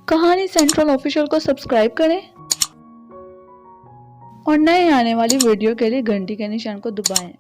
کہانی central official کو subscribe کریں اور نئے آنے والی ویڈیو کے لیے گھنٹی کے نشان کو دبائیں۔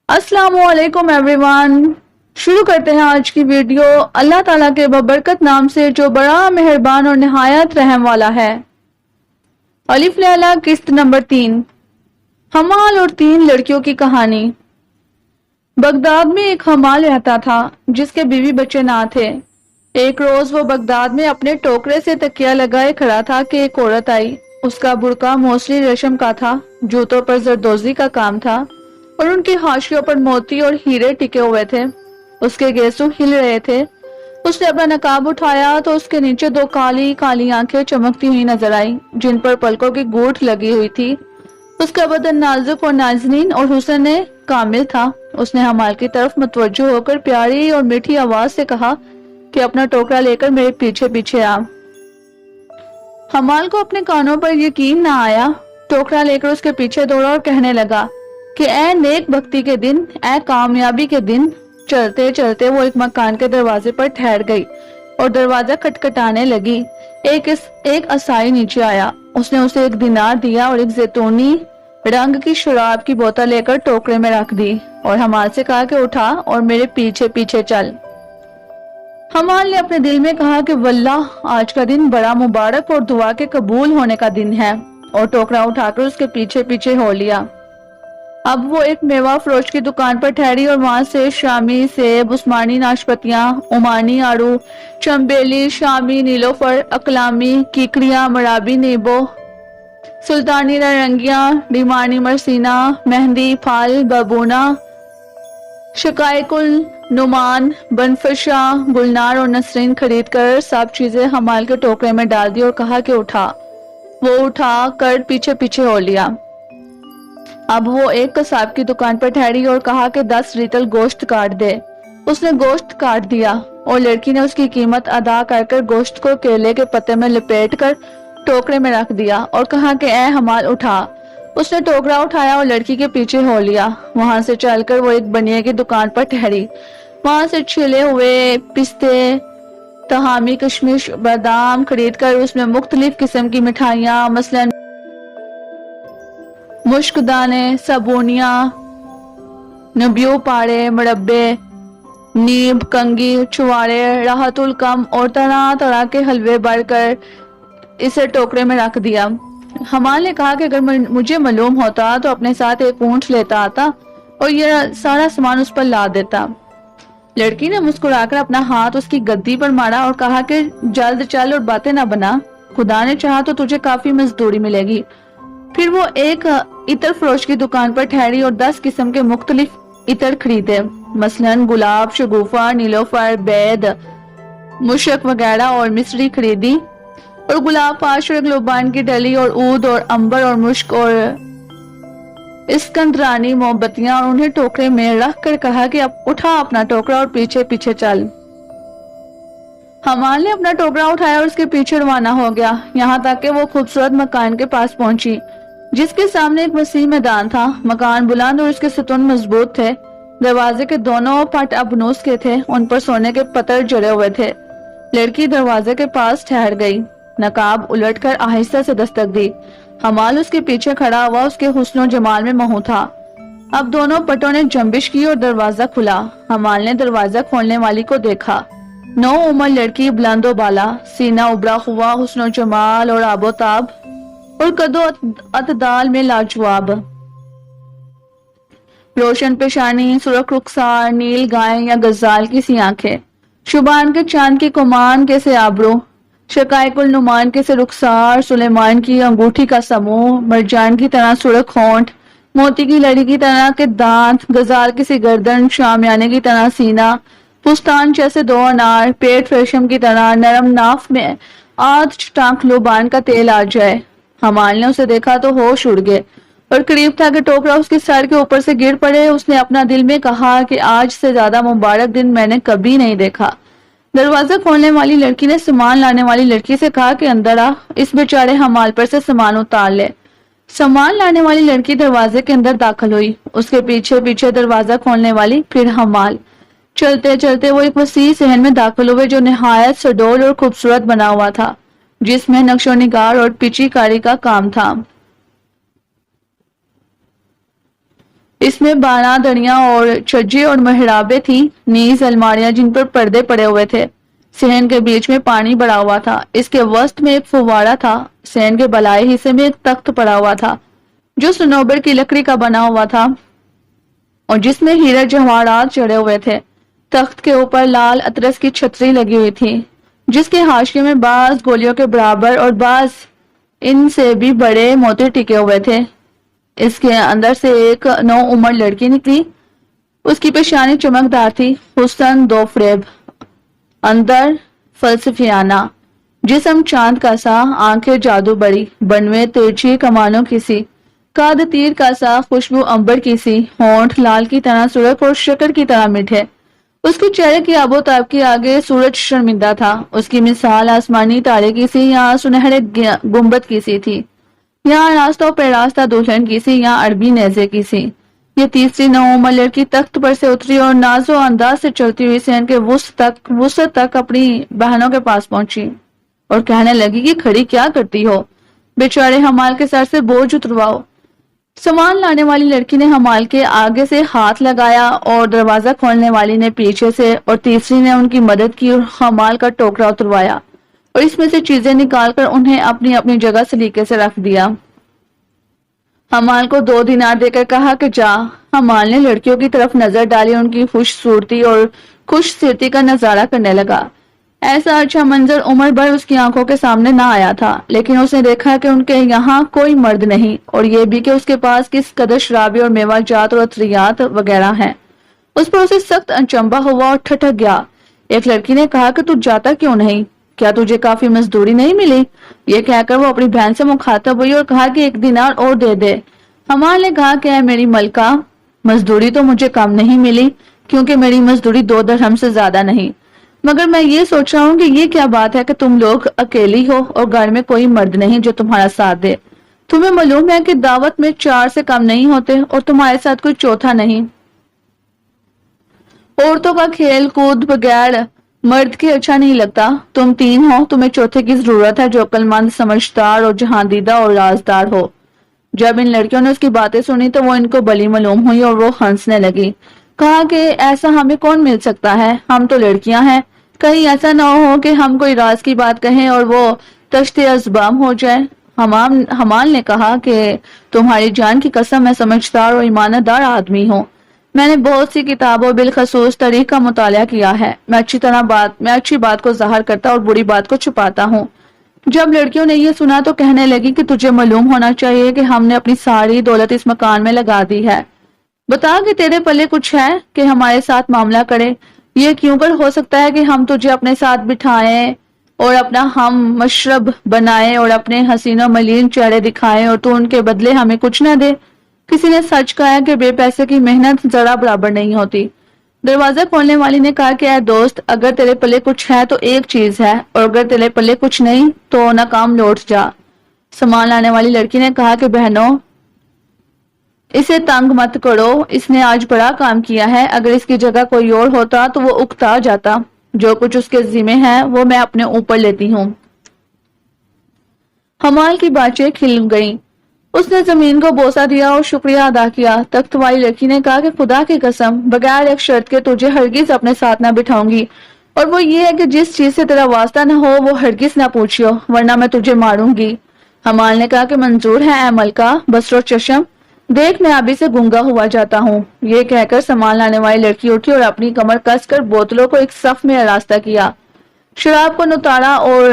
السلام علیکم ایوری ون، شروع کرتے ہیں آج کی ویڈیو اللہ تعالیٰ کے ببرکت نام سے جو بڑا مہربان اور نہایت رحم والا ہے۔ الف لیلہ قسط نمبر 3، حمال اور 3 لڑکیوں کی کہانی۔ بغداد میں ایک حمال رہتا تھا جس کے بیوی بچے نہ تھے۔ ایک روز وہ بغداد میں اپنے ٹوکرے سے تکیہ لگائے کھڑا تھا کہ ایک عورت آئی۔ اس کا برقع موصلی ریشم کا تھا، جوتوں پر زردوزی کا کام تھا اور ان کی حاشیوں پر موتی اور ہیرے ٹکے ہوئے تھے۔ اس کے گیسو ہل رہے تھے۔ اس نے اپنا نقاب اٹھایا تو اس کے نیچے 2 کالی کالی آنکھیں چمکتی ہوئی نظر آئیں جن پر پلکوں کی گوٹھ لگی ہوئی تھی۔ اس کا بدن نازک اور نازنین اور حسن کامل تھا۔ اس نے حمال کی طرف متوجہ ہو کر پیاری اور میٹھی آواز سے کہا کہ اپنا ٹوکرا لے کر میرے پیچھے پیچھے آ۔ حمال کو اپنے کانوں پر یقین نہ آیا۔ ٹوکرا لے کر اس کے پیچھے دوڑا اور کہنے لگا کہ اے نیک بختی کے دن، اے کامیابی کے دن۔ چلتے چلتے وہ ایک مکان کے دروازے پر ٹھہر گئی اور دروازہ کھٹکھٹانے لگی۔ ایک عیسائی نیچے آیا۔ اس نے اسے 1 دینار دیا اور ایک زیتونی رنگ کی شراب کی بوتل لے کر ٹوکرے میں رکھ دی اور حمال سے کہا کہ اٹھا اور میرے پیچھے پیچھے چل۔ حمال نے اپنے دل میں کہا کہ واللہ آج کا دن بڑا مبارک اور دعا کے قبول ہونے کا دن ہے، اور ٹوکرا اٹھا کر اس کے پیچھے پیچھے ہو لیا۔ اب وہ ایک میوہ فروش کی دکان پر ٹھہری اور وہاں سے شامی سیب، عثمانی ناشپتیاں، عمانی آڑو، چمبیلی، شامی نیلوفر، اقلامی، کیکڑیاں، مرابی نیبو، سلطانی نارنگیاں، ڈیمانی مرسینہ، مہندی پھل، بابونا، شقائق النعمان، بنفشہ، گلنار اور نسرین خرید کر سب چیزیں حمال کے ٹوکرے میں ڈال دی اور کہا کہ اٹھا۔ وہ اٹھا کر پیچھے پیچھے ہو لیا۔ اب وہ ایک قصاب کی دکان پر ٹھہری اور کہا کہ 10 ریتل گوشت کاٹ دے۔ اس نے گوشت کاٹ دیا اور لڑکی نے اس کی قیمت ادا کر کر گوشت کو کیلے کے پتے میں لپیٹ کر ٹوکرے میں رکھ دیا اور کہا کہ اے حمال اٹھا۔ اس نے ٹوکرا اٹھایا اور لڑکی کے پیچھے ہو لیا۔ وہاں سے چل کر وہ ایک بنیے کی دکان پر ٹھہری۔ وہاں سے چھلے ہوئے پستے، تہامی، کشمش، بادام خرید کر اس میں مختلف قسم کی مٹھائیاں مثلاً مشک دانے، سبونیاں، نبیو پاڑے، مربے، نیب، کنگی، چھوارے، راحت الکم اور طرح طرح کے حلوے بھر کر اسے ٹوکرے میں رکھ دیا۔ حمال نے کہا کہ اگر مجھے معلوم ہوتا تو اپنے ساتھ ایک اونٹ لیتا آتا اور یہ سارا سامان اس پر لا دیتا۔ لڑکی نے مسکرا کر اپنا ہاتھ اس کی گدی پر مارا اور کہا کہ جلد چل اور باتیں نہ بنا، خدا نے چاہا تو تجھے کافی مزدوری ملے گی۔ پھر وہ ایک عطر فروش کی دکان پر ٹھہری اور 10 قسم کے مختلف عطر خریدے مثلاً گلاب، شگوفہ، نیلوفر، بید، مشک وغیرہ اور مصری خریدی اور گلاب پاش اور گلوبان کی ڈلی اور عود اور عنبر اور مشک اور اسکندرانی موم بتیاں اور انہیں ٹوکرے میں رکھ کر کہا کہ اب اٹھا اپنا ٹوکرا اور پیچھے پیچھے چل۔ حمال نے اپنا ٹوکرا اٹھایا اور اس کے پیچھے روانہ ہو گیا، یہاں تک کہ وہ خوبصورت مکان کے پاس پہنچی جس کے سامنے ایک وسیع میدان تھا۔ مکان بلند اور اس کے ستون مضبوط تھے۔ دروازے کے دونوں پٹ ابنوس کے تھے، ان پر سونے کے پتر جڑے ہوئے تھے۔ لڑکی دروازے کے پاس ٹھہر گئی، نقاب الٹ کر آہستہ سے دستک دی۔ حمال اس کے پیچھے کھڑا ہوا، اس کے حسن و جمال میں مہو تھا۔ اب دونوں پٹوں نے جنبش کی اور دروازہ کھلا۔ حمال نے دروازہ کھولنے والی کو دیکھا۔ نو عمر لڑکی، بلند و بالا، سینہ ابھرا ہوا، حسن و جمال اور آب و تاب اور قد و اعتدال میں لاجواب، روشن پیشانی، سرخ رخسار، نیل گائے یا غزال کی سی آنکھیں، شبان کے چاند کی کمان کے سے آبرو، شقائق النعمان کے سے رخسار، سلیمان کی انگوٹھی کا سمو، مرجان کی طرح سرخ ہونٹ، موتی کی لڑی کی طرح کے دانت، غزال کی سی گردن، شامیانے کی طرح سینہ، پستان جیسے دو انار، پیٹ ریشم کی طرح نرم، ناف میں آج ٹانک لوبان کا تیل آ جائے۔ حمال نے اسے دیکھا تو ہوش اڑ گئے اور قریب تھا کہ ٹوکرا اس کے سر کے اوپر سے گر پڑے۔ اس نے اپنا دل میں کہا کہ آج سے زیادہ مبارک دن میں نے کبھی نہیں دیکھا۔ دروازہ کھولنے والی لڑکی نے سامان لانے والی لڑکی سے کہا کہ اندر آ، اس بیچارے حمال پر سے سامان اتار لے۔ سامان لانے والی لڑکی دروازے کے اندر داخل ہوئی، اس کے پیچھے پیچھے دروازہ کھولنے والی، پھر حمال۔ چلتے چلتے وہ ایک وسیع صحن میں داخل ہوئے جو نہایت سڈول اور خوبصورت بنا ہوا تھا، جس میں نقش و نگار اور پیچی کاری کا کام تھا۔ اس میں 12 دڑیاں اور چھجے اور محرابیں تھیں، نیز الماریاں جن پر پردے پڑے ہوئے تھے۔ صحن کے بیچ میں پانی بڑا ہوا تھا، اس کے وسط میں ایک فوارہ تھا۔ صحن کے بلائی حصے میں ایک تخت پڑا ہوا تھا جو صنوبر کی لکڑی کا بنا ہوا تھا اور جس میں ہیرے جواہرات جڑے ہوئے تھے۔ تخت کے اوپر لال اطرس کی چھتری لگی ہوئی تھی جس کے حاشیے میں بعض گولیوں کے برابر اور بعض ان سے بھی بڑے موتی ٹکے ہوئے تھے۔ اس کے اندر سے ایک نو عمر لڑکی نکلی، اس کی پیشانی چمکدار تھی، حسن دو فریب، اندر فلسفیانہ، جسم چاند کا سا، آنکھیں جادو بڑی، بنوے ترچھی کمانوں کی سی، قد تیر کا سا، خوشبو عنبر کی سی، ہونٹ لال کی طرح سرخ اور شکر کی طرح میٹھے۔ اس کے چہرے کی آب و تاب کے آگے سورج شرمندہ تھا، اس کی مثال آسمانی تارے کی سی یا سنہرے گنبد کی سی تھی، یا راستہ و پیراستہ دلہن کی سی یا عربی نیزے کی سی۔ یہ تیسری نوعمر لڑکی تخت پر سے اتری اور ناز و انداز سے چلتی ہوئی صحن کے وسط تک اپنی بہنوں کے پاس پہنچی اور کہنے لگی کہ کھڑی کیا کرتی ہو، بیچارے حمال کے سر سے بوجھ اترواؤ۔ سامان لانے والی لڑکی نے حمال کے آگے سے ہاتھ لگایا اور دروازہ کھولنے والی نے پیچھے سے، اور تیسری نے ان کی مدد کی اور حمال کا ٹوکرا اتروایا اور اس میں سے چیزیں نکال کر انہیں اپنی اپنی جگہ سلیقے سے رکھ دیا۔ حمال کو 2 دینار دے کر کہا کہ جا۔ حمال نے لڑکیوں کی طرف نظر ڈالی، ان کی خوش صورتی اور خوش سیرتی کا نظارہ کرنے لگا۔ ایسا اچھا منظر عمر بھر اس کی آنکھوں کے سامنے نہ آیا تھا، لیکن اس نے دیکھا کہ ان کے یہاں کوئی مرد نہیں، اور یہ بھی کہ اس کے پاس کس قدر شرابی اور میوہ جات اور عطریات وغیرہ ہیں۔ اس پر اسے سخت انچمبا ہوا اور ٹھٹک گیا۔ ایک لڑکی نے کہا کہ تو جاتا کیوں نہیں؟ کیا تجھے کافی مزدوری نہیں ملی؟ یہ کہہ کر وہ اپنی بہن سے مخاطب ہوئی اور کہا کہ 1 دینار اور دے دے۔ حمال نے کہا کہ اے میری ملکہ، مزدوری تو مجھے کم نہیں ملی، کیونکہ میری مزدوری 2 درہم سے زیادہ نہیں، مگر میں یہ سوچ رہا ہوں کہ یہ کیا بات ہے کہ تم لوگ اکیلی ہو اور گھر میں کوئی مرد نہیں جو تمہارا ساتھ دے۔ تمہیں معلوم ہے کہ دعوت میں 4 سے کم نہیں ہوتے اور تمہارے ساتھ کوئی چوتھا نہیں۔ عورتوں کا کھیل کود بغیر مرد کے اچھا نہیں لگتا۔ تم 3 ہو، تمہیں چوتھے کی ضرورت ہے جو عقل مند، سمجھدار اور جہاندیدہ اور رازدار ہو۔ جب ان لڑکیوں نے اس کی باتیں سنی تو وہ ان کو بلی معلوم ہوئی اور وہ ہنسنے لگی۔ کہا کہ ایسا ہمیں کون مل سکتا ہے، ہم تو لڑکیاں ہیں، کہیں ایسا نہ ہو کہ ہم کوئی راز کی بات کہیں اور وہ تشت ازبام ہو جائے۔ حمال نے کہا کہ تمہاری جان کی قسم میں سمجھدار اور ایماندار آدمی ہوں، میں نے بہت سی کتابوں بالخصوص تاریخ کا مطالعہ کیا ہے، میں اچھی بات کو ظاہر کرتا اور بری بات کو چھپاتا ہوں۔ جب لڑکیوں نے یہ سنا تو کہنے لگی کہ تجھے معلوم ہونا چاہیے کہ ہم نے اپنی ساری دولت اس مکان میں لگا دی ہے، بتا کہ تیرے پلے کچھ ہے کہ ہمارے ساتھ معاملہ کرے۔ یہ کیوں کر ہو سکتا ہے کہ ہم تجھے اپنے ساتھ بٹھائیں اور اپنا ہم مشرب بنائیں اور اپنے حسین و ملین چہرے دکھائیں اور تو ان کے بدلے ہمیں کچھ نہ دے؟ کسی نے سچ کہا ہے کہ بے پیسے کی محنت ذرا برابر نہیں ہوتی۔ دروازہ کھولنے والی نے کہا کہ اے دوست، اگر تیرے پلے کچھ ہے تو ایک چیز ہے، اور اگر تیرے پلے کچھ نہیں تو ناکام لوٹ جا۔ سامان لانے والی لڑکی نے کہا کہ بہنوں، اسے تنگ مت کرو، اس نے آج بڑا کام کیا ہے، اگر اس کی جگہ کوئی اور ہوتا تو وہ اکتا جاتا، جو کچھ اس کے ذمہ ہے وہ میں اپنے اوپر لیتی ہوں۔ حمال کی باتیں کھل گئیں، اس نے زمین کو بوسہ دیا اور شکریہ ادا کیا۔ تخت والی لڑکی نے کہا کہ خدا کی قسم، بغیر ایک شرط کے تجھے ہرگز اپنے ساتھ نہ بٹھاؤں گی، اور وہ یہ ہے کہ جس چیز سے تیرا واسطہ نہ ہو وہ ہرگز نہ پوچھیو، ورنہ میں تجھے ماروں گی۔ حمال نے کہا کہ منظور ہے اے ملکہ، بصر و چشم، دیکھ میں ابھی سے گنگا ہوا جاتا ہوں۔ یہ کہہ کر سامان لانے والی لڑکی اٹھی اور اپنی کمر کس کر بوتلوں کو ایک صف میں آراستہ کیا، شراب کو نتارا اور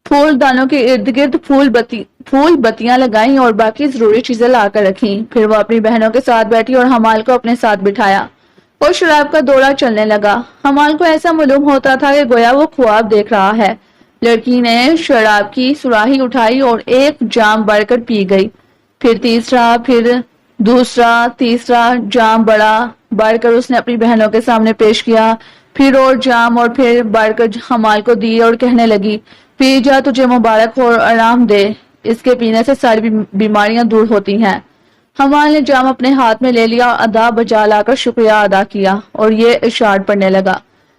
پھول دانوں کے ارد گرد پھول بتیاں لگائیں اور باقی ضروری چیزیں لا کر رکھیں۔ پھر وہ اپنی بہنوں کے ساتھ بیٹھی اور حمال کو اپنے ساتھ بٹھایا۔ اور شراب کا دورہ چلنے لگا۔ حمال کو ایسا معلوم ہوتا تھا کہ گویا وہ خواب دیکھ رہا ہے۔ لڑکی نے شراب کی سراہی اٹھائی اور ایک جام بڑھ کر پی گئی، پھر تیسرا، پھر دوسرا، تیسرا جام بڑھ کر اس نے اپنی بہنوں کے سامنے پیش کیا، پھر اور جام، اور پھر بڑھ کر حمال کو دی اور کہنے لگی، پی جا، تجھے مبارک ہو اور آرام دے، اس کے پینے سے ساری بیماریاں دور ہوتی ہیں۔ حمال نے جام اپنے ہاتھ میں لے لیا اور ادا بجا لا کر شکریہ ادا کیا اور یہ ارشاد پڑھنے لگا،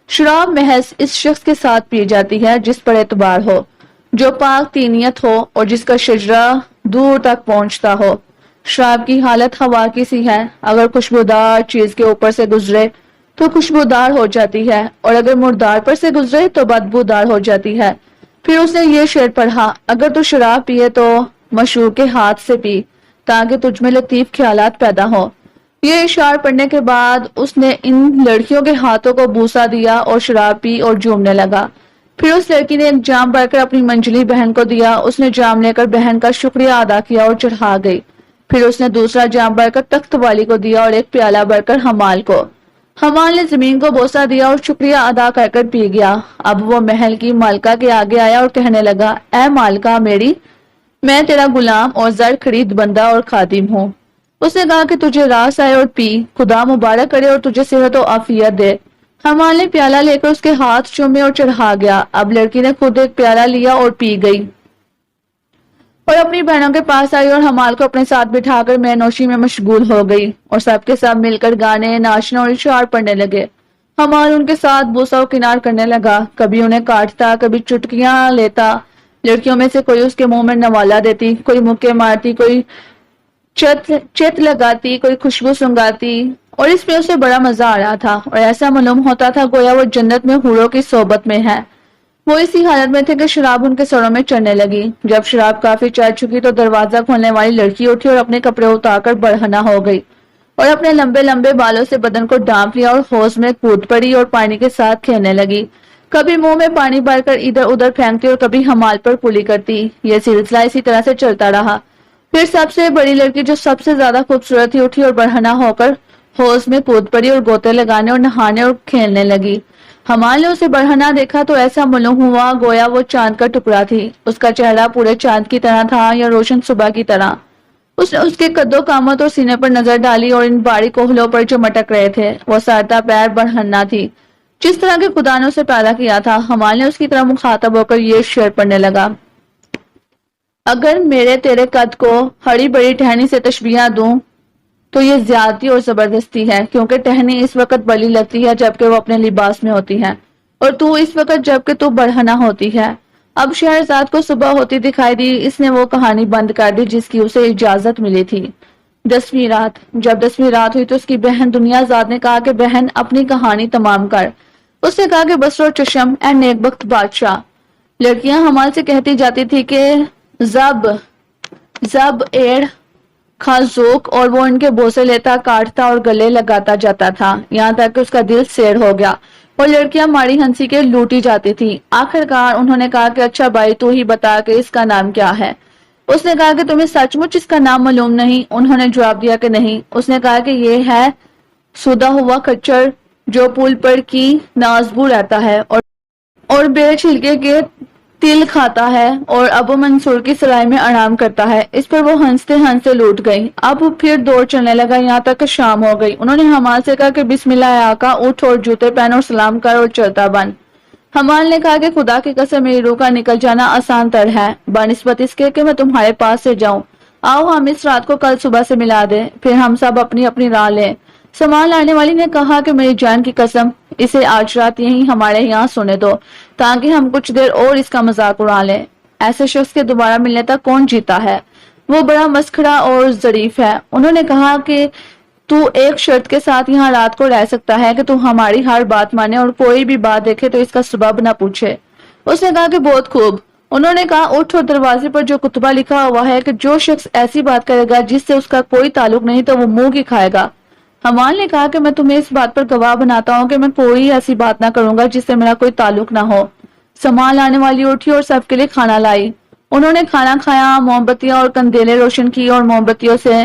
شراب محض اس شخص کے ساتھ پی جاتی ہے جس پر اعتبار ہو، جو پاک تینیت ہو اور جس کا شجرہ دور تک پہنچتا ہو۔ شراب کی حالت ہوا کی سی ہے، اگر خوشبودار چیز کے اوپر سے گزرے تو خوشبودار ہو جاتی ہے، اور اگر مردار پر سے گزرے تو بدبودار ہو جاتی ہے۔ پھر اس نے یہ شعر پڑھا، اگر تو شراب پیے تو مشروع کے ہاتھ سے پی، تاکہ تجھ میں لطیف خیالات پیدا ہو۔ یہ اشعار پڑھنے کے بعد اس نے ان لڑکیوں کے ہاتھوں کو بوسہ دیا اور شراب پی اور جھومنے لگا۔ پھر اس لڑکی نے ایک جام بھر کر اپنی منجلی بہن کو دیا، اس نے جام لے کر بہن کا شکریہ ادا کیا اور چڑھا گئی۔ پھر اس نے دوسرا جام بھر کر تخت والی کو دیا اور ایک پیالہ بھر کر حمال کو۔ حمال نے زمین کو بوسہ دیا اور شکریہ ادا کر کر پی گیا۔ اب وہ محل کی مالکہ کے آگے آیا اور کہنے لگا، اے مالکہ میری، میں تیرا غلام اور زر خرید بندہ اور خادم ہوں۔ اس نے کہا کہ تجھے راس آئے اور پی، خدا مبارک کرے اور تجھے صحت و عافیت دے۔ حمال نے پیالہ لے کر اس کے ہاتھ چومے اور چڑھا گیا۔ اب لڑکی نے خود ایک پیالہ لیا اور پی گئی، اور اپنی بہنوں کے پاس آئی اور حمال کو اپنے ساتھ بٹھا کر مے نوشی میں مشغول ہو گئی، اور سب کے ساتھ مل کر گانے، ناچنے اور اشعار پڑھنے لگے۔ حمال ان کے ساتھ بوسہ و کنار کرنے لگا، کبھی انہیں کاٹتا، کبھی چٹکیاں لیتا۔ لڑکیوں میں سے کوئی اس کے منہ میں نوالا دیتی، کوئی مکے مارتی، کوئی چت لگاتی، کوئی خوشبو سنگاتی، اور اس میں اسے بڑا مزہ آ رہا تھا، اور ایسا معلوم ہوتا تھا گویا وہ جنت میں حوروں کی صحبت میں ہے۔ وہ اسی حالت میں تھے کہ شراب ان کے سروں میں چڑھنے لگی۔ جب شراب کافی چڑھ چکی تو دروازہ کھولنے والی لڑکی اٹھی اور اپنے کپڑے اتار کر برہنہ ہو گئی، اور اپنے لمبے لمبے بالوں سے بدن کو ڈانپ لیا اور حوض میں کود پڑی اور پانی کے ساتھ کھیلنے لگی۔ کبھی منہ میں پانی بھر کر ادھر ادھر پھینکتی اور کبھی حمال پر کلی کرتی۔ یہ سلسلہ اسی طرح سے چلتا رہا۔ پھر سب سے بڑی لڑکی، جو سب سے زیادہ خوبصورت تھی، اٹھی اور برہنہ ہو کر حوض میں کود پڑی اور گوتے لگانے اور نہانے اور کھیلنے لگی۔ حمال نے اسے برہنہ دیکھا تو ایسا معلوم ہوا گویا وہ چاند کا ٹکڑا تھی۔ اس کا چہرہ پورے چاند کی طرح تھا یا روشن صبح کی طرح۔ اس نے اس کے قد و قامت اور سینے پر نظر ڈالی اور ان باری کوہلوں پر جو مٹک رہے تھے، وہ سرتا پیر برہنہ تھی، جس طرح کے خدا نے اسے پیدا کیا تھا۔ حمال نے اس کی طرح مخاطب ہو کر یہ شعر پڑھنے لگا، اگر میرے تیرے قد کو ہری بڑی ٹہنی سے تشبیہ دوں تو یہ زیادتی اور زبردستی ہے، کیونکہ ٹہنی اس وقت بلی لگتی ہے جبکہ وہ اپنے لباس میں ہوتی ہے، اور تو اس وقت جبکہ تو برہنہ ہوتی ہے۔ اب شہرزاد کو صبح ہوتی دکھائی دی۔ اس نے وہ کہانی بند کر دی جس کی اسے اجازت ملی تھی۔ 10ویں رات۔ جب 10ویں رات ہوئی تو اس کی بہن دنیا زاد نے کہا کہ بہن اپنی کہانی تمام کر۔ اس نے کہا کہ بصر و چشم، اے نیک بخت بادشاہ، لڑکیاں حمال سے کہتی جاتی تھی کہ زب ایڑ خازوق، اور وہ ان کے بوسے لیتا، کاٹتا اور گلے لگاتا جاتا تھا، یہاں تک کہ اس کا دل سیر ہو گیا، اور لڑکیاں ماڑی ہنسی کے لوٹی جاتی تھی۔ آخرکار انہوں نے کہا کہ اچھا بھائی تو ہی بتا کہ اس کا نام کیا ہے۔ اس نے کہا کہ تمہیں سچ مچ اس کا نام معلوم نہیں؟ انہوں نے جواب دیا کہ نہیں۔ اس نے کہا کہ یہ ہے سودا ہوا کچر جو پل پر کی نازبو رہتا ہے اور بے چھلکے کے تل کھاتا ہے اور ابو منصور کی سرائے میں آرام کرتا ہے۔ اس پر وہ ہنستے ہنستے لوٹ گئی۔ اب پھر دور چلنے لگا یہاں تک کہ شام ہو گئی۔ انہوں نے حمال سے کہا کہ بسم اللہ اے آقا، اٹھ اور جوتے پہن اور سلام کر اور چلتا بن۔ حمال نے کہا کہ خدا کی قسم میری روح کا نکل جانا آسان تر ہے بنسبت اس کے کہ میں تمہارے پاس سے جاؤں۔ آؤ ہم اس رات کو کل صبح سے ملا دیں، پھر ہم سب اپنی اپنی راہ لیں۔ سامان لانے والی نے کہا کہ میری جان کی قسم، اسے آج رات یہیں ہمارے یہاں سونے دو تاکہ ہم کچھ دیر اور اس کا مذاق اڑا لیں۔ ایسے شخص کے دوبارہ ملنے تک کون جیتا ہے؟ وہ بڑا مسخرہ اور ظریف ہے۔ انہوں نے کہا کہ تو ایک شرط کے ساتھ یہاں رات کو رہ سکتا ہے کہ تو ہماری ہر بات مانے اور کوئی بھی بات دیکھے تو اس کا سبب نہ پوچھے۔ اس نے کہا کہ بہت خوب۔ انہوں نے کہا اٹھ، اور دروازے پر جو کتبہ لکھا ہوا ہے کہ جو شخص ایسی بات کرے گا جس سے اس کا کوئی تعلق نہیں تو وہ منہ کی کھائے گا۔ حمال نے کہا کہ میں تمہیں اس بات پر گواہ بناتا ہوں کہ میں کوئی ایسی بات نہ کروں گا جس سے میرا کوئی تعلق نہ ہو۔ سامان لانے والی اٹھی اور سب کے لیے کھانا لائی۔ انہوں نے کھانا کھایا، موم بتیاں اور کندیلیں روشن کی اور موم بتیوں سے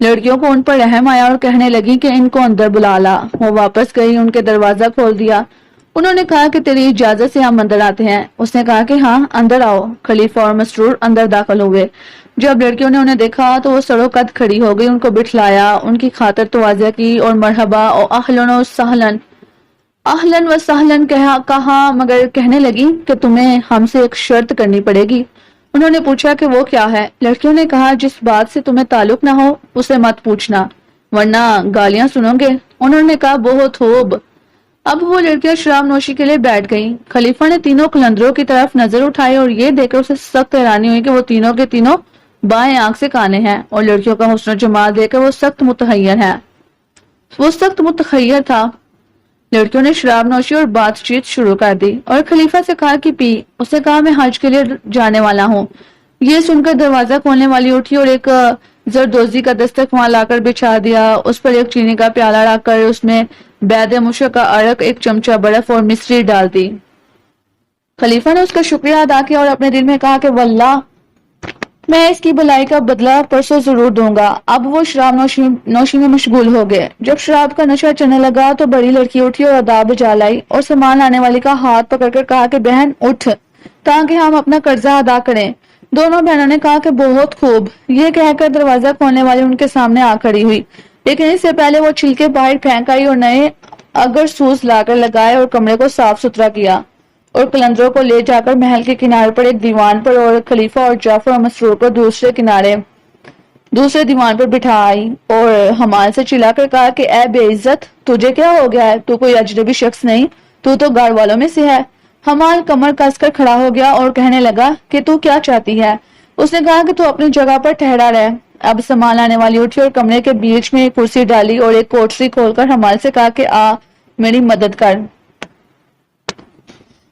لڑکیوں کو ان پر رحم آیا اور کہنے لگی کہ ان کو اندر بلا لا۔ وہ واپس گئی، ان کے دروازہ کھول دیا۔ انہوں نے کہا کہ تیری اجازت سے ہم اندر آتے ہیں۔ اس نے کہا کہ ہاں اندر آؤ۔ خلیفہ اور مسرور اندر داخل ہوئے۔ جب لڑکیوں نے انہیں دیکھا تو وہ سرو قد کھڑی ہو گئی، ان کو بٹھلایا، ان کی خاطر توازیہ کی اور مرحبا اور اہلن و سہلن کہا، مگر کہنے لگی کہ تمہیں ہم سے ایک شرط کرنی پڑے گی۔ انہوں نے پوچھا کہ وہ کیا ہے؟ لڑکیوں نے کہا جس بات سے تمہیں تعلق نہ ہو اسے مت پوچھنا ورنہ گالیاں سنو گے۔ انہوں نے کہا بہت خوب۔ اب وہ لڑکیاں شراب نوشی کے لیے بیٹھ گئیں۔ خلیفہ نے تینوں قلندروں کی طرف نظر اٹھائی اور یہ دیکھ کر اسے سخت حیرانی ہوئی کہ وہ تینوں کے تینوں بائیں آنکھ سے کانے ہیں اور لڑکیوں کا حسن و جمال دیکھ کر وہ سخت متحیر تھا۔ لڑکیوں نے شراب نوشی اور بات چیت شروع کر دی اور خلیفہ سے کہا کہ پی۔ اس نے کہا میں حج کے لیے جانے والا ہوں۔ یہ سن کر دروازہ کھولنے والی اٹھی اور ایک زردوزی کا دستک وہاں لا کر بچھا دیا، اس پر ایک چینی کا پیالہ رکھ کر اس میں بید مشک کا عرق، ایک چمچہ برف اور مصری ڈال دی۔ خلیفہ نے اس کا شکریہ ادا کیا اور اپنے دل میں کہا کہ واللہ میں اس کی بھلائی کا بدلہ پرسوں ضرور دوں گا۔ اب وہ شراب نوشی میں مشغول ہو گئے۔ جب شراب کا نشہ چڑھنے لگا تو بڑی لڑکی اٹھی اور ادا بجا لائی اور سامان لانے والی کا ہاتھ پکڑ کر کہا کہ بہن اٹھ تاکہ ہم اپنا قرضہ ادا کریں۔ دونوں بہنوں نے کہا کہ بہت خوب۔ یہ کہہ کر دروازہ کھولنے والی ان کے سامنے آ کھڑی ہوئی، لیکن اس سے پہلے وہ چھلکے باہر پھینک آئی اور نئے اگر سوز لا کر لگائے اور کمرے کو صاف ستھرا کیا اور قلندروں کو لے جا کر محل کے کنارے پر ایک دیوان پر اور خلیفہ اور جعفر اور مسرور کو دوسرے دیوان پر بٹھا آئی اور حمال سے چلا کر کہا کہ اے بے عزت تجھے کیا ہو گیا ہے؟ تو کوئی اجنبی شخص نہیں، تو گھر والوں میں سے ہے۔ حمال کمر کس کر کھڑا ہو گیا اور کہنے لگا کہ تو کیا چاہتی ہے؟ اس نے کہا کہ تو اپنی جگہ پر ٹھہرا رہ۔ اب سامان لانے والی اٹھی اور کمرے کے بیچ میں ایک کرسی ڈالی اور ایک کوٹری کھول کر حمال سے کہا کہ آ میری مدد کر۔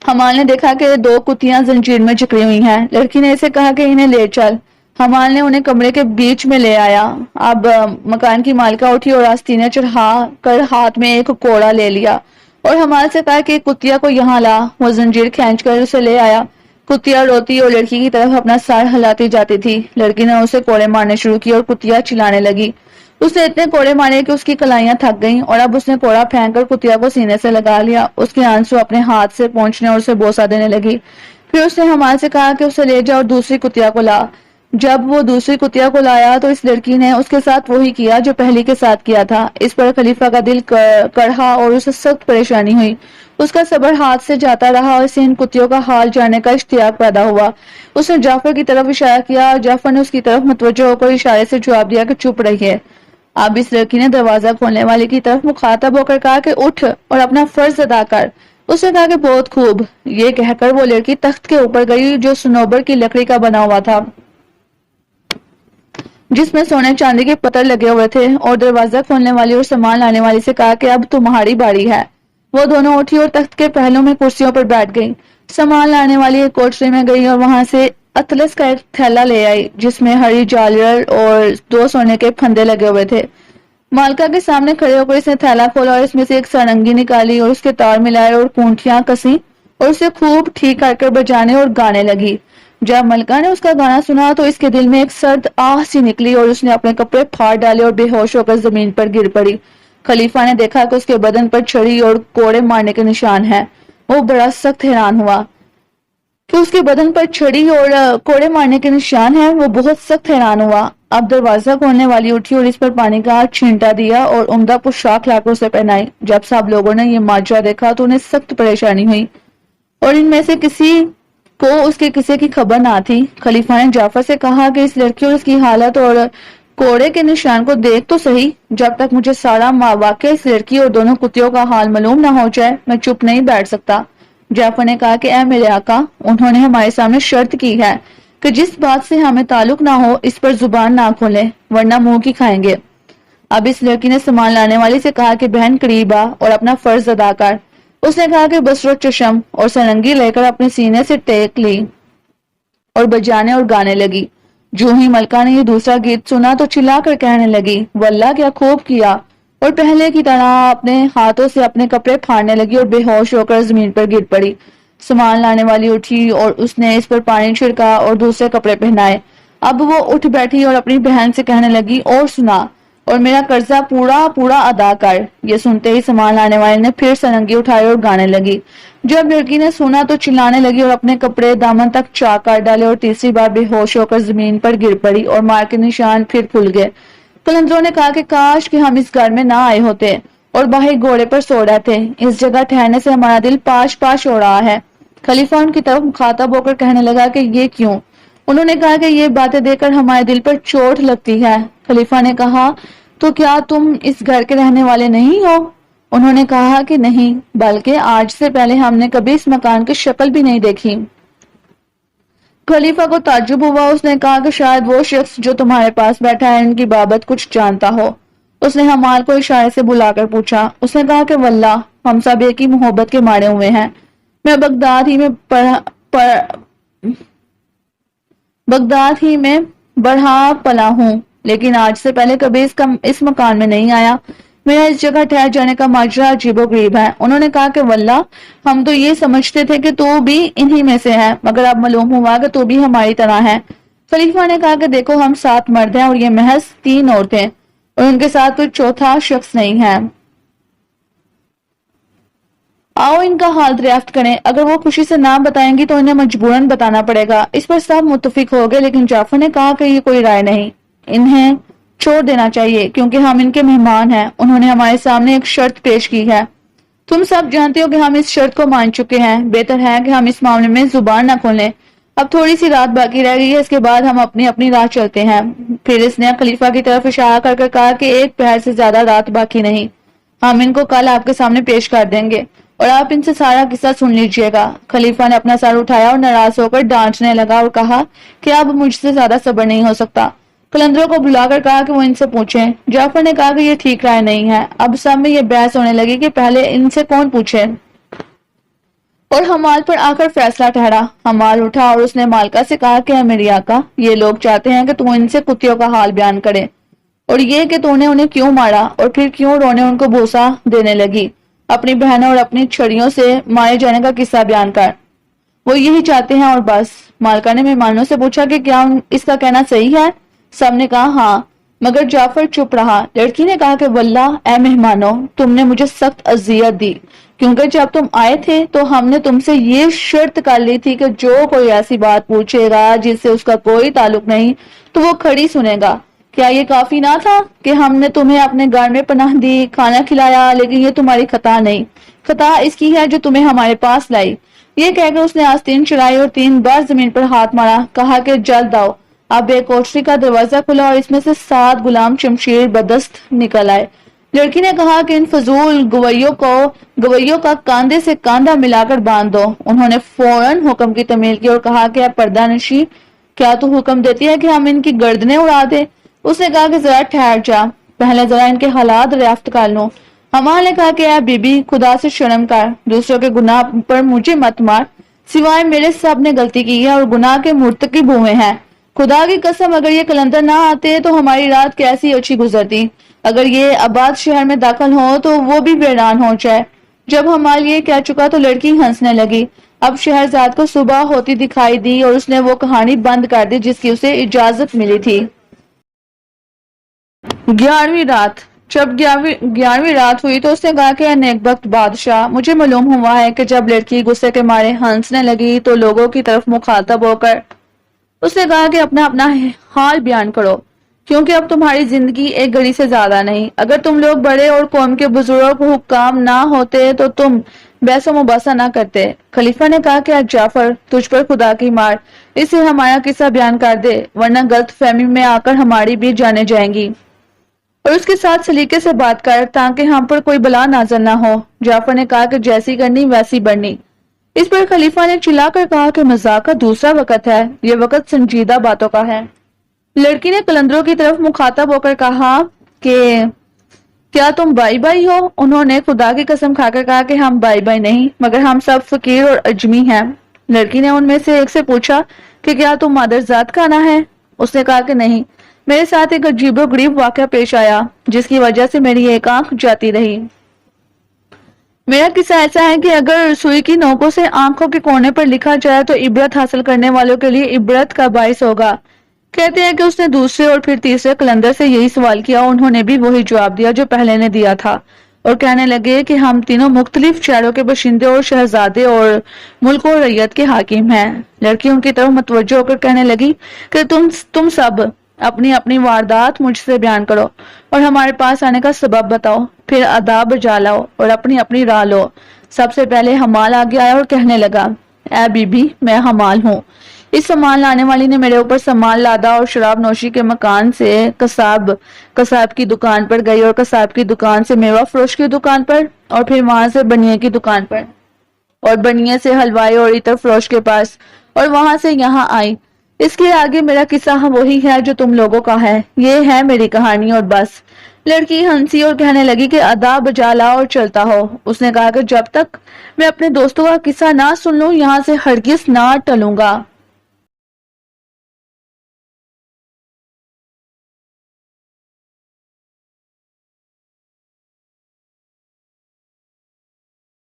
حمال نے دیکھا کہ 2 کتیاں زنجیر میں جکڑی ہوئی ہیں۔ لڑکی نے اسے کہا کہ انہیں لے چل۔ حمال نے انہیں کمرے کے بیچ میں لے آیا۔ اب مکان کی مالکہ اٹھی اور آستینیں چڑھا کر ہاتھ میں ایک کوڑا لے لیا اور حمال سے کہا کہ ایک کتیا کو یہاں لا۔ وہ زنجیر کھینچ کر اسے لے آیا۔ کتیا روتی اور لڑکی کی طرف اپنا سر ہلاتی جاتی تھی۔ لڑکی نے اسے کوڑے مارنے شروع کی اور کتیا چلانے لگی۔ اس نے اتنے کوڑے مارے کہ اس کی کلائیاں تھک گئیں اور اب اس نے کوڑا پھینک کر کتیا کو سینے سے لگا لیا۔ اس کے آنسو اپنے ہاتھ سے پہنچنے اور اسے بوسہ دینے لگی۔ پھر اس نے حمال سے کہا کہ اسے لے جا اور دوسری کتیا کو لا۔ جب وہ دوسری کتیا کو لایا تو اس لڑکی نے اس کے ساتھ وہی کیا جو پہلی کے ساتھ کیا تھا۔ اس پر خلیفہ کا دل کڑھا اور اسے سخت پریشانی ہوئی۔ اس کا صبر ہاتھ سے جاتا رہا اور اسے ان کتیوں کا حال جاننے کا اشتیاق پیدا ہوا۔ اس نے جعفر کی طرف اشارہ کیا اور جعفر نے اس کی طرف متوجہ ہو کر اشارے سے جواب دیا کہ چپ رہیے۔ اب اس لڑکی نے دروازہ کھولنے والی کی طرف مخاطب ہو کر کہا کہ اٹھ اور اپنا فرض ادا کر۔ اس نے کہا کہ بہت خوب۔ یہ کہہ کر وہ لڑکی تخت کے اوپر گئی جو صنوبر کی لکڑی کا بنا ہوا تھا، جس میں سونے چاندی کے پتر لگے ہوئے تھے، اور دروازہ کھولنے والی اور سامان لانے والی سے کہا کہ اب تمہاری باری ہے۔ وہ دونوں اٹھی اور تخت کے پہلوں میں کرسیوں پر بیٹھ گئی۔ سامان لانے والی ایک کوٹری میں گئی اور وہاں سے اطلس کا ایک تھیلا لے آئی جس میں ہری جالر اور 2 سونے کے پھندے لگے ہوئے تھے۔ مالکہ کے سامنے کھڑے ہو کر اس نے تھیلا کھولا اور اس میں سے ایک سرنگی نکالی اور اس کے تار ملائے اور کونٹیاں کسیں اور اسے خوب ٹھیک کر کر بجانے اور گانے لگی۔ جب ملکہ نے اس کا گانا سنا تو اس کے دل میں ایک سرد آہ سی نکلی اور اس نے اپنے کپڑے پھاڑ ڈالے اور بے ہوش ہو کر زمین پر گر پڑی۔ خلیفہ نے دیکھا کہ اس کے بدن پر چھڑی اور کوڑے مارنے کے نشان ہیں۔ وہ بڑا سخت حیران ہوا کہ اس کے بدن پر چھڑی اور کوڑے مارنے کے نشان ہیں۔ وہ بہت سخت حیران ہوا۔ اب دروازہ کھولنے والی اٹھی اور اس پر پانی کا چھینٹا دیا اور عمدہ پوشاک لا کر اسے پہنائی۔ جب سب لوگوں نے یہ ماجرا دیکھا تو انہیں سخت پریشانی ہوئی اور ان میں سے کسی کو اس کے قصے کی خبر نہ تھی۔ خلیفہ نے جعفر سے کہا کہ اس لڑکی اور اس کی حالت اور کوڑے کے نشان کو دیکھ تو صحیح، جب تک مجھے سارا واقعہ اس لڑکی اور دونوں کتیوں کا حال معلوم نہ ہو جائے میں چپ نہیں بیٹھ سکتا۔ جعفر نے کہا کہ اے میرے آقا، انہوں نے ہمارے سامنے شرط کی ہے کہ جس بات سے ہمیں تعلق نہ ہو اس پر زبان نہ کھولیں ورنہ منہ کی کھائیں گے۔ اب اس لڑکی نے سامان لانے والی سے کہا کہ بہن قریب آ اور اپنا فرض ادا کر۔ اس نے کہا کہ بصر و چشم اور سرنگی لے کر اپنے سینے سے ٹیک لی اور بجانے اور گانے لگی۔ جو ہی ملکہ نے یہ دوسرا گیت سنا تو چلا کر کہنے لگی واللہ کیا خوب کیا، اور پہلے کی طرح اپنے ہاتھوں سے اپنے کپڑے پھاڑنے لگی اور بے ہوش ہو کر زمین پر گر پڑی۔ سامان لانے والی اٹھی اور اس نے اس پر پانی چھڑکا اور دوسرے کپڑے پہنائے۔ اب وہ اٹھ بیٹھی اور اپنی بہن سے کہنے لگی اور سنا۔ اور میرا قرضہ پورا پورا ادا کر۔ یہ سنتے ہی سامان لانے والے نے پھر سرنگی اٹھائی اور گانے لگی۔ جب لڑکی نے سنا تو چلانے لگی اور اپنے کپڑے دامن تک چاک کر ڈالے اور تیسری بار بے ہوش ہو کر زمین پر گر پڑی اور مار کے نشان پھر کھل گئے۔ قلندروں نے کہا کہ کاش کہ ہم اس گھر میں نہ آئے ہوتے اور باہر گھوڑے پر سو رہے تھے۔ اس جگہ ٹھہرنے سے ہمارا دل پاش پاش ہو رہا ہے۔ خلیفہ ان کی طرف مخاطب ہو کر کہنے لگا کہ یہ کیوں؟ انہوں نے کہا کہ یہ باتیں دیکھ کر ہمارے دل پر چوٹ لگتی ہے۔ خلیفہ نے کہا تو کیا تم اس گھر کے رہنے والے نہیں ہو؟ انہوں نے کہا کہ نہیں، بلکہ آج سے پہلے ہم نے کبھی اس مکان کی شکل بھی نہیں دیکھی۔ خلیفہ کو تعجب ہوا۔ اس نے کہا کہ شاید وہ شخص جو تمہارے پاس بیٹھا ہے ان کی بابت کچھ جانتا ہو۔ اس نے حمال کو اشارے سے بلا کر پوچھا۔ اس نے کہا کہ واللہ ہم سب ایک ہی محبت کے مارے ہوئے ہیں۔ میں بغداد ہی میں بڑھا پلا ہوں، لیکن آج سے پہلے کبھی اس مکان میں نہیں آیا۔ میرا اس جگہ ٹھہر جانے کا ماجرا عجیب و غریب ہے۔ انہوں نے کہا کہ واللہ ہم تو یہ سمجھتے تھے کہ تو بھی انہی میں سے ہے، مگر اب معلوم ہوا کہ تو بھی ہماری طرح ہے۔ خلیفہ نے کہا کہ دیکھو ہم 7 مرد ہیں اور یہ محض 3 عورتیں، اور ان کے ساتھ کوئی چوتھا شخص نہیں ہے۔ آؤ ان کا حال دریافت کریں، اگر وہ خوشی سے نہ بتائیں گی تو انہیں مجبوراً بتانا پڑے گا۔ اس پر سب متفق ہو گئے، لیکن جعفر نے کہا کہ یہ کوئی رائے نہیں، انہیں چھوڑ دینا چاہیے کیونکہ ہم ان کے مہمان ہیں۔ انہوں نے ہمارے سامنے ایک شرط پیش کی ہے۔ تم سب جانتے ہو کہ ہم اس شرط کو مان چکے ہیں، بہتر ہے کہ ہم اس معاملے میں زبان نہ کھولیں۔ اب تھوڑی سی رات باقی رہ گئی ہے، اس کے بعد ہم اپنی اپنی راہ چلتے ہیں۔ پھر اس نے خلیفہ کی طرف اشارہ کر کر کہا کہ 1 پہر سے زیادہ رات باقی نہیں، ہم ان کو کل آپ کے سامنے پیش کر دیں گے اور آپ ان سے سارا قصہ سن لیجئے گا۔ خلیفہ نے اپنا سر اٹھایا اور ناراض ہو کر ڈانٹنے لگا اور کہا کہ اب مجھ سے زیادہ صبر نہیں ہو سکتا۔ قلندروں کو بلا کر کہا کہ وہ ان سے پوچھیں۔ جعفر نے کہا کہ یہ ٹھیک رائے نہیں ہے۔ اب سب میں یہ بحث ہونے لگی کہ پہلے ان سے کون پوچھے، اور حمال پر آ کر فیصلہ ٹھہرا۔ حمال اٹھا اور اس نے مالکہ سے کہا کہ اے میری آقا، یہ لوگ چاہتے ہیں کہ تو ان سے کتیوں کا حال بیان کرے، اور یہ کہ تو نے انہیں کیوں مارا اور پھر کیوں رونے ان کو بوسہ دینے لگی۔ اپنی بہنوں اور اپنی چھڑیوں سے مارے جانے کا قصہ بیان کر، وہ یہی چاہتے ہیں اور بس۔ مالکہ نے مہمانوں سے پوچھا کہ کیا اس کا کہنا صحیح ہے؟ سب نے کہا ہاں، مگر جعفر چپ رہا۔ لڑکی نے کہا کہ واللہ اے مہمانوں، تم نے مجھے سخت اذیت دی، کیونکہ جب تم آئے تھے تو ہم نے تم سے یہ شرط کر لی تھی کہ جو کوئی ایسی بات پوچھے گا جس سے اس کا کوئی تعلق نہیں تو وہ کھڑی سنے گا۔ کیا یہ کافی نہ تھا کہ ہم نے تمہیں اپنے گھر میں پناہ دی، کھانا کھلایا، لیکن یہ تمہاری خطا نہیں، خطا اس کی ہے جو تمہیں ہمارے پاس لائی۔ یہ کہہ کر اس نے آستین چڑھائی اور 3 بار زمین پر ہاتھ مارا، کہا کہ جلد آؤ۔ اب ایک کوٹری کا دروازہ کھلا اور اس میں سے 7 غلام شمشیر بدست نکل آئے۔ لڑکی نے کہا کہ ان فضول گویوں کا کاندھے سے کاندھا ملا کر باندھ دو۔ انہوں نے فوراً حکم کی تعمیل کی اور کہا کہ اے پردہ نشی، کیا تو حکم دیتی ہے کہ ہم ان کی گردنیں اڑا دیں؟ اس نے کہا کہ ذرا ٹھہر جا، پہلے ذرا ان کے حالات دریافت کر لوں۔ حمال نے کہا کہ اے بی بی، خدا سے شرم کر، دوسروں کے گناہ پر مجھے مت مار، سوائے میرے سب نے غلطی کی ہے اور گناہ کے مرتکب ہوئے ہیں۔ خدا کی قسم اگر یہ قلندر نہ آتے تو ہماری رات کیسی اچھی گزرتی۔ اگر یہ آباد شہر میں داخل ہو تو وہ بھی ویران ہو جائے۔ جب حمال یہ کہہ چکا تو لڑکی ہنسنے لگی۔ اب شہرزاد کو صبح ہوتی دکھائی دی اور اس نے وہ کہانی بند کر دی جس کی اسے اجازت ملی تھی۔ 11ویں رات۔ جب 11ویں رات ہوئی تو اس نے کہا کہ اے نیک بخت بادشاہ، مجھے معلوم ہوا ہے کہ جب لڑکی غصے کے مارے ہنسنے لگی تو لوگوں کی طرف مخاطب ہو کر اس نے کہا کہ اپنا اپنا حال بیان کرو، کیونکہ اب تمہاری زندگی ایک گھڑی سے زیادہ نہیں۔ اگر تم لوگ بڑے اور قوم کے بزرگ حکام نہ ہوتے تو تم بحث و مباحثہ نہ کرتے۔ خلیفہ نے کہا کہ اے جعفر، تجھ پر خدا کی مار، اسے ہمارا قصہ بیان کر دے، ورنہ غلط فہمی میں آ کر ہماری بھی جانیں جائیں گی، اور اس کے ساتھ سلیقے سے بات کر تاکہ ہم پر کوئی بلا نازل نہ ہو۔ جعفر نے کہا کہ جیسی کرنی ویسی بڑھنی۔ اس پر خلیفہ نے چلا کر کہا کہ مذاق کا دوسرا وقت ہے، یہ وقت سنجیدہ باتوں کا ہے۔ لڑکی نے قلندروں کی طرف مخاطب ہو کر کہا کہ کیا تم بائی بائی ہو؟ انہوں نے خدا کی قسم کھا کر کہا کہ ہم بائی بائی نہیں، مگر ہم سب فقیر اور اجمی ہیں۔ لڑکی نے ان میں سے ایک سے پوچھا کہ کیا تم مادرزاد کا آنا ہے؟ اس نے کہا کہ نہیں، میرے ساتھ ایک عجیب و غریب واقعہ پیش آیا جس کی وجہ سے میری ایک آنکھ جاتی رہی۔ میرا قصہ ایسا ہے کہ اگر سوئی کی نوکوں سے آنکھوں کے کونے پر لکھا جائے تو عبرت حاصل کرنے والوں کے لیے عبرت کا باعث ہوگا۔ کہتے ہیں کہ اس نے دوسرے اور پھر تیسرے قلندر سے یہی سوال کیا، انہوں نے بھی وہی جواب دیا جو پہلے نے دیا تھا، اور کہنے لگے کہ ہم تینوں مختلف شہروں کے باشندے اور شہزادے اور ملک اور ریت کے حاکم ہیں۔ لڑکی ان کی طرف متوجہ ہو کر کہنے لگی کہ تم سب اپنی اپنی واردات مجھ سے بیان کرو اور ہمارے پاس آنے کا سبب بتاؤ، پھر ادا بجا لاؤ اور اپنی اپنی راہ لو۔ سب سے پہلے حمال آگے آیا اور کہنے لگا، اے بی بی، میں حمال ہوں۔ اس سامان لانے والی نے میرے اوپر سامان لادا اور شراب نوشی کے مکان سے قصاب کی دکان پر گئی اور قصاب کی دکان سے میوہ فروش کی دکان پر اور پھر وہاں سے بنیے کی دکان پر اور بنیے سے حلوائی اور عطر فروش کے پاس اور وہاں سے یہاں آئی۔ اس کے آگے میرا قصہ وہی ہے جو تم لوگوں کا ہے، یہ ہے میری کہانی اور بس۔ لڑکی ہنسی اور کہنے لگی کہ ادا بجا لا اور چلتا ہو۔ اس نے کہا کہ جب تک میں اپنے دوستوں کا قصہ نہ سن لوں یہاں سے ہرگز نہ ٹلوں گا۔